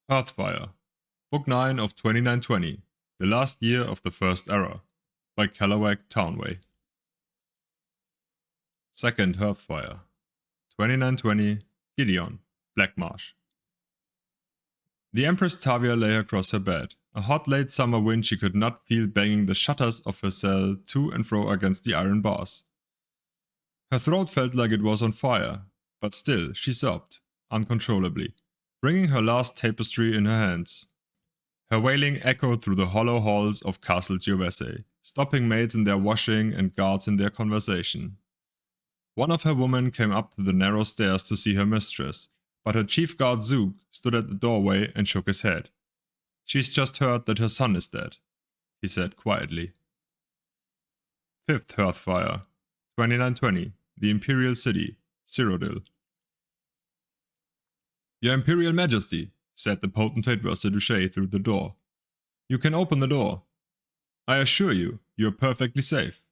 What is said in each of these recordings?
Hearth Fire, Book 9 of 2920, The Last Year of the First Era, by Callawag Townway. Second Hearth Fire, 2920, Gideon, Black Marsh. The Empress Tavia lay across her bed, a hot late summer wind she could not feel banging the shutters of her cell to and fro against the iron bars. Her throat felt like it was on fire, but still she sobbed, uncontrollably, bringing her last tapestry in her hands. Her wailing echoed through the hollow halls of Castle Giovese, stopping maids in their washing and guards in their conversation. One of her women came up to the narrow stairs to see her mistress, but her chief guard Zook stood at the doorway and shook his head. "She's just heard that her son is dead," he said quietly. Fifth Hearth Fire, 2920, the Imperial City, Cyrodiil. "Your Imperial Majesty," said the potentate Versailles through the door. "You can open the door. I assure you, you are perfectly safe.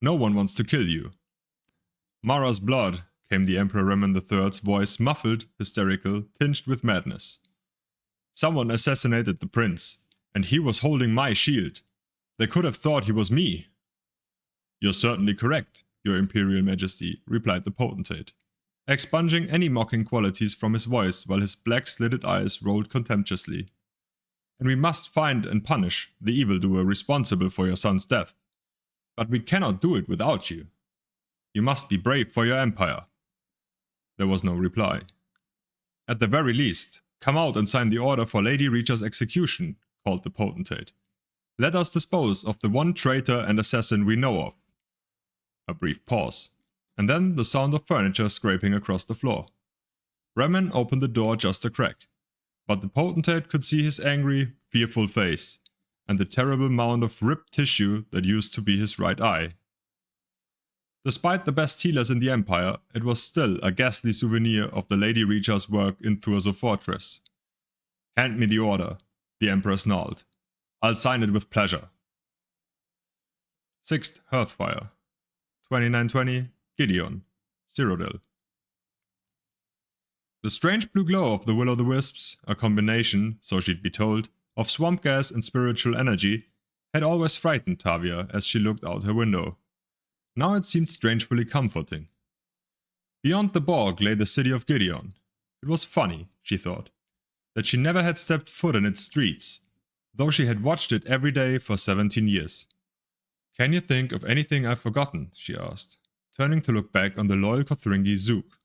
No one wants to kill you." "Mara's blood," came the Emperor Remen III's voice, muffled, hysterical, tinged with madness. "Someone assassinated the prince, and he was holding my shield. They could have thought he was me." "You're certainly correct, Your Imperial Majesty," replied the potentate, expunging any mocking qualities from his voice while his black slitted eyes rolled contemptuously. "And we must find and punish the evildoer responsible for your son's death. But we cannot do it without you. You must be brave for your empire." There was no reply. "At the very least, come out and sign the order for Lady Reacher's execution," called the potentate. "Let us dispose of the one traitor and assassin we know of." A brief pause, and then the sound of furniture scraping across the floor. Remen opened the door just a crack, but the potentate could see his angry, fearful face, and the terrible mound of ripped tissue that used to be his right eye. Despite the best healers in the Empire, it was still a ghastly souvenir of the Lady Reacher's work in Thurso Fortress. "Hand me the order," the Emperor snarled. "I'll sign it with pleasure." Sixth Hearth Fire, 2920, Gideon, Cyrodiil. The strange blue glow of the Will-o'-the-Wisps, a combination, so she'd be told, of swamp gas and spiritual energy, had always frightened Tavia as she looked out her window. Now it seemed strangely comforting. Beyond the bog lay the city of Gideon. It was funny, she thought, that she never had stepped foot in its streets, though she had watched it every day for 17 years. "Can you think of anything I've forgotten?" she asked, turning to look back on the loyal Kothringi Zook.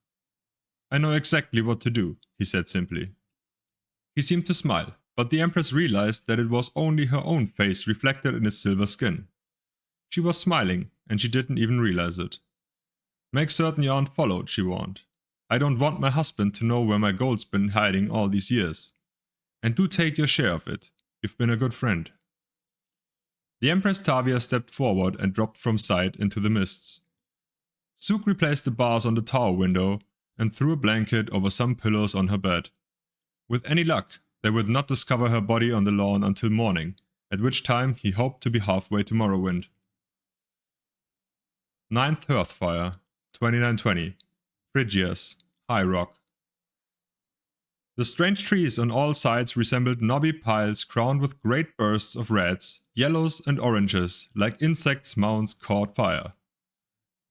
"I know exactly what to do," he said simply. He seemed to smile, but the Empress realized that it was only her own face reflected in his silver skin. She was smiling, and she didn't even realize it. "Make certain you aren't followed," she warned. "I don't want my husband to know where my gold's been hiding all these years. And do take your share of it. You've been a good friend." The Empress Tavia stepped forward and dropped from sight into the mists. Zook replaced the bars on the tower window and threw a blanket over some pillows on her bed. With any luck, they would not discover her body on the lawn until morning, at which time he hoped to be halfway to Morrowind. Ninth Hearth Fire, 2920, Phrygias, High Rock. The strange trees on all sides resembled knobby piles crowned with great bursts of reds, yellows and oranges, like insects' mounds caught fire.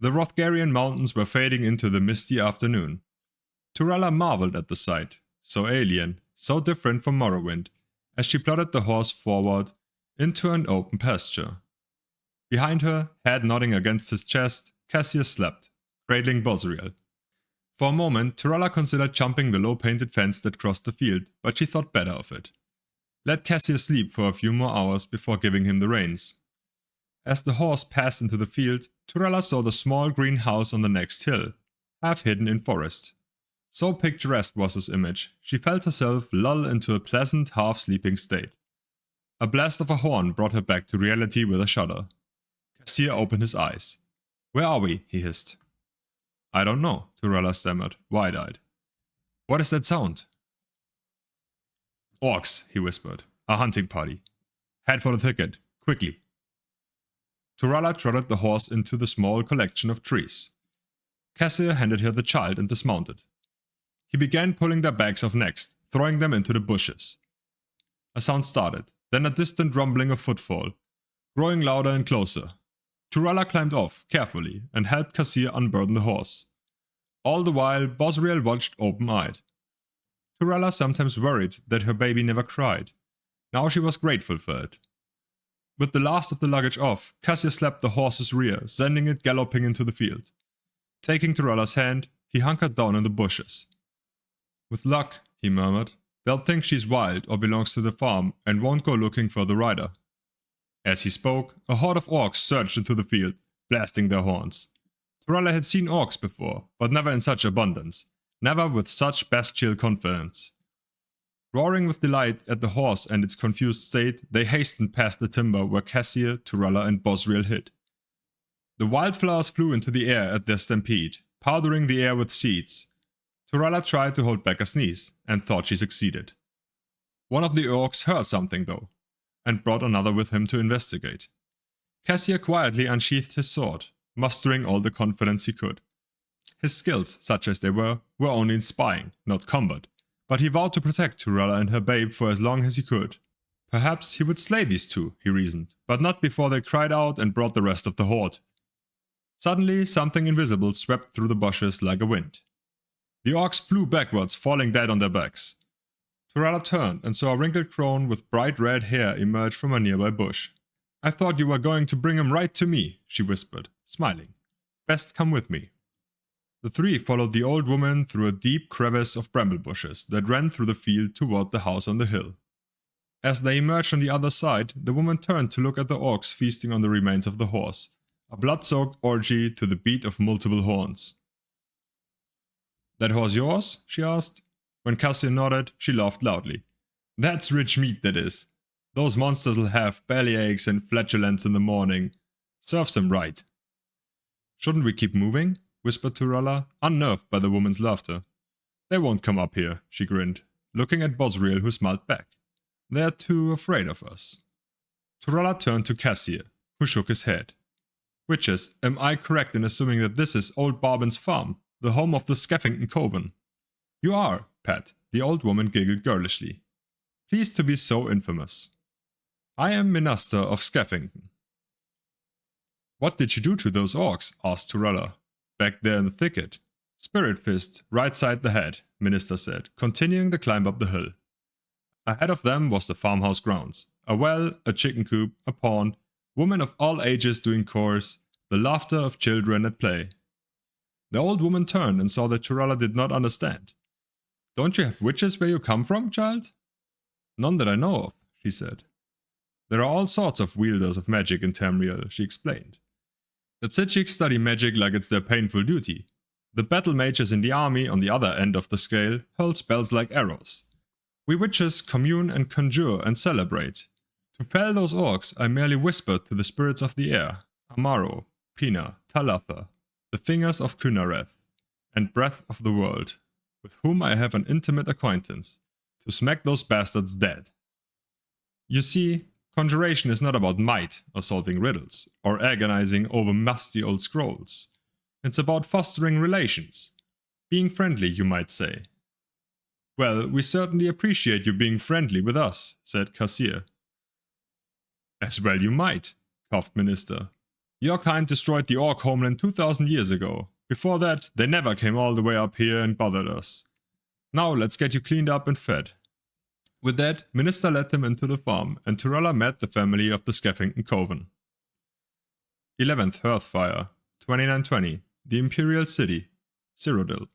The Rothgarian mountains were fading into the misty afternoon. Turala marveled at the sight, so alien, so different from Morrowind, as she plodded the horse forward into an open pasture. Behind her, head nodding against his chest, Cassius slept, cradling Bosriel. For a moment, Turala considered jumping the low-painted fence that crossed the field, but she thought better of it. Let Cassius sleep for a few more hours before giving him the reins. As the horse passed into the field, Turala saw the small green house on the next hill, half hidden in forest. So picturesque was his image, she felt herself lull into a pleasant, half-sleeping state. A blast of a horn brought her back to reality with a shudder. Cassius opened his eyes. "Where are we?" he hissed. "I don't know," Turala stammered, wide-eyed. "What is that sound?" "Orcs," he whispered. "A hunting party. Head for the thicket, quickly." Turala trotted the horse into the small collection of trees. Cassius handed her the child and dismounted. He began pulling their bags off next, throwing them into the bushes. A sound started, then a distant rumbling of footfall, growing louder and closer. Turala climbed off, carefully, and helped Kassir unburden the horse. All the while, Bosriel watched open-eyed. Turala sometimes worried that her baby never cried. Now she was grateful for it. With the last of the luggage off, Kassir slapped the horse's rear, sending it galloping into the field. Taking Turala's hand, he hunkered down in the bushes. "With luck," he murmured, "they'll think she's wild or belongs to the farm and won't go looking for the rider." As he spoke, a horde of orcs surged into the field, blasting their horns. Turala had seen orcs before, but never in such abundance, never with such bestial confidence. Roaring with delight at the horse and its confused state, they hastened past the timber where Kassir, Turala, and Bosriel hid. The wildflowers flew into the air at their stampede, powdering the air with seeds. Turala tried to hold back a sneeze, and thought she succeeded. One of the orcs heard something though, and brought another with him to investigate. Kassir quietly unsheathed his sword, mustering all the confidence he could. His skills, such as they were only in spying, not combat, but he vowed to protect Turala and her babe for as long as he could. Perhaps he would slay these two, he reasoned, but not before they cried out and brought the rest of the horde. Suddenly, something invisible swept through the bushes like a wind. The orcs flew backwards, falling dead on their backs. Turala turned and saw a wrinkled crone with bright red hair emerge from a nearby bush. "I thought you were going to bring him right to me," she whispered, smiling. "Best come with me." The three followed the old woman through a deep crevice of bramble bushes that ran through the field toward the house on the hill. As they emerged on the other side, the woman turned to look at the orcs feasting on the remains of the horse, a blood-soaked orgy to the beat of multiple horns. "That horse yours?" she asked. When Kassir nodded, she laughed loudly. "That's rich meat, that is. Those monsters'll have bellyaches and flatulence in the morning. Serves them right." "Shouldn't we keep moving?" whispered Turala, unnerved by the woman's laughter. "They won't come up here," she grinned, looking at Bosriel, who smiled back. "They're too afraid of us." Turala turned to Kassir, who shook his head. "Witches, am I correct in assuming that this is old Barbin's farm, the home of the Skeffington Coven?" "You are, Pat," the old woman giggled girlishly. "Pleased to be so infamous. I am Minister of Skeffington." "What did you do to those orcs?" asked Turala. "Back there in the thicket." "Spirit fist, right side the head," Minister said, continuing the climb up the hill. Ahead of them was the farmhouse grounds. A well, a chicken coop, a pond, women of all ages doing chores, the laughter of children at play. The old woman turned and saw that Turala did not understand. "Don't you have witches where you come from, child?" "None that I know of," she said. "There are all sorts of wielders of magic in Tamriel," she explained. "The Psijic study magic like it's their painful duty. The battle mages in the army on the other end of the scale hurl spells like arrows. We witches commune and conjure and celebrate. To fell those orcs, I merely whispered to the spirits of the air, Amaro, Pina, Talatha, the fingers of Kynareth, and breath of the world, with whom I have an intimate acquaintance, to smack those bastards dead. You see, conjuration is not about might or solving riddles, or agonizing over musty old scrolls. It's about fostering relations. Being friendly, you might say." "Well, we certainly appreciate you being friendly with us," said Kassir. "As well you might," coughed Minister. "Your kind destroyed the orc homeland 2,000 years ago. Before that, they never came all the way up here and bothered us. Now let's get you cleaned up and fed." With that, Minister led them into the farm, and Turala met the family of the Skeffington Coven. 11th Hearth Fire, 2920, the Imperial City, Cyrodiil.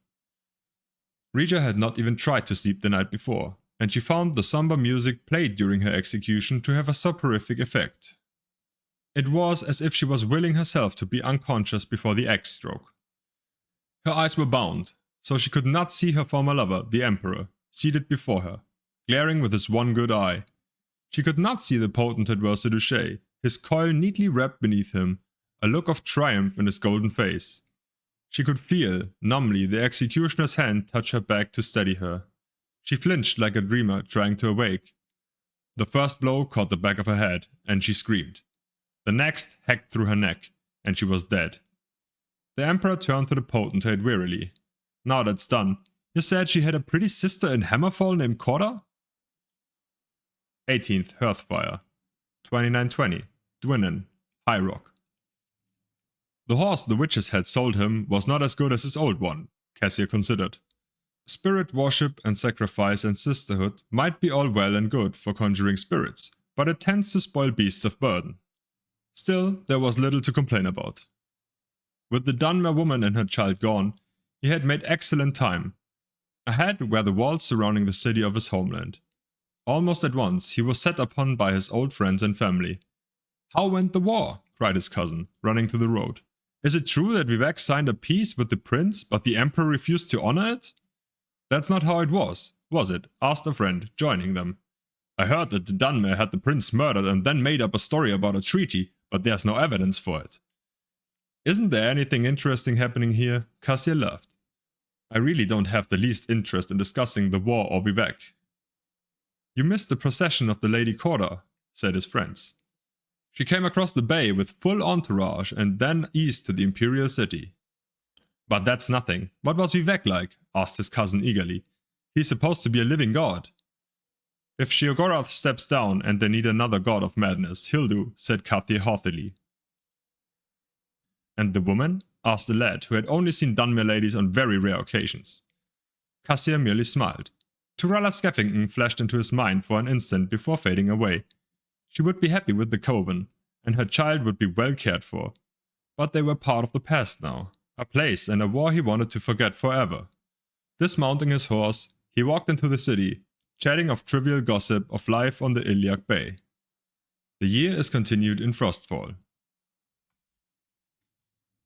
Regia had not even tried to sleep the night before, and she found the somber music played during her execution to have a soporific effect. It was as if she was willing herself to be unconscious before the axe stroke. Her eyes were bound, so she could not see her former lover, the Emperor, seated before her, glaring with his one good eye. She could not see the potentate Versailles, his coil neatly wrapped beneath him, a look of triumph in his golden face. She could feel, numbly, the executioner's hand touch her back to steady her. She flinched like a dreamer trying to awake. The first blow caught the back of her head, and she screamed. The next hacked through her neck, and she was dead. The Emperor turned to the potentate wearily. "Now that's done, You said she had a pretty sister in Hammerfall named Corda? 18th Hearth Fire, 2920, Dwinnen, High Rock. The horse the witches had sold him was not as good as his old one, Cassier considered. Spirit worship and sacrifice and sisterhood might be all well and good for conjuring spirits, but it tends to spoil beasts of burden. Still, there was little to complain about. With the Dunmer woman and her child gone, he had made excellent time. Ahead were the walls surrounding the city of his homeland. Almost at once, he was set upon by his old friends and family. "How went the war?" cried his cousin, running to the road. "Is it true that Vivek signed a peace with the prince, but the emperor refused to honor it?" "That's not how it was it?" asked a friend, joining them. "I heard that the Dunmer had the prince murdered and then made up a story about a treaty, but there's no evidence for it." "Isn't there anything interesting happening here?" Cassier laughed. "I really don't have the least interest in discussing the war or Vivek." "You missed the procession of the Lady Corda," said his friends. "She came across the bay with full entourage and then east to the Imperial City." "But that's nothing. What was Vivek like?" asked his cousin eagerly. "He's supposed to be a living god." "If Sheogorath steps down and they need another god of madness, he'll do," said Cassier haughtily. "And the woman?" asked the lad, who had only seen Dunmer ladies on very rare occasions. Cassier merely smiled. Turala Skeffington flashed into his mind for an instant before fading away. She would be happy with the coven, and her child would be well cared for. But they were part of the past now, a place and a war he wanted to forget forever. Dismounting his horse, he walked into the city, chatting of trivial gossip of life on the Iliac Bay. The year is continued in Frostfall.